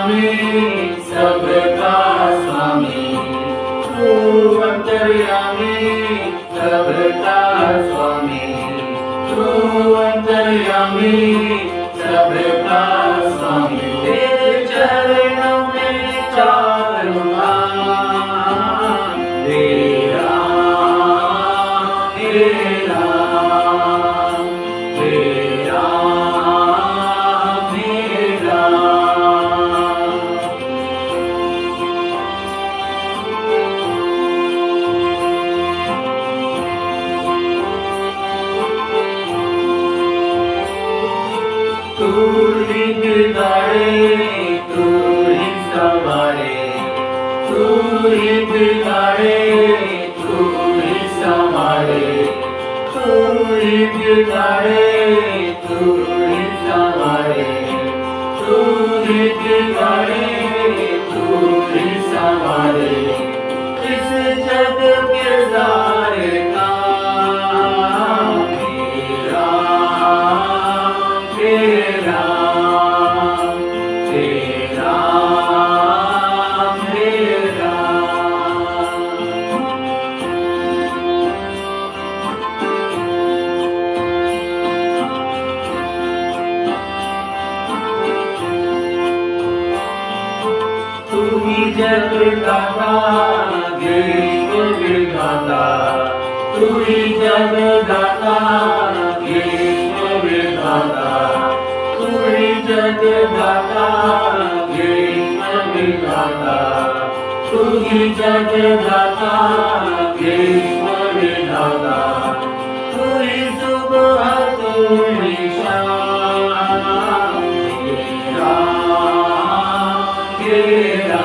अंतर्यामी सबका स्वामी, तू अंतर्यामी सबका स्वामी, तू अंतर्यामी सबका स्वामी। तेरे चरणों में चारों धाम, तेरा तेरा तेरा मेरा। तू ही बिगाड़े, तू ही संवारे, तू ही बिगाड़े, तू ही संवारे, तू ही बिगाड़े, तू ही संवारे, तू ही बिगाड़े, तू ही संवारे। इस जग के सारे काम तेरा तेरा तेरा मेरा। तू ही जगदाता ग्रीष्म विधाता, तू ही जगदाता ग्रीष्म विधाता, तू ही जगदाता ग्रीष्म विधाता, तू ही जगदाता ग्रीष्म विधाता। तू ही सुबह तू ही शाम, तेरा तेरा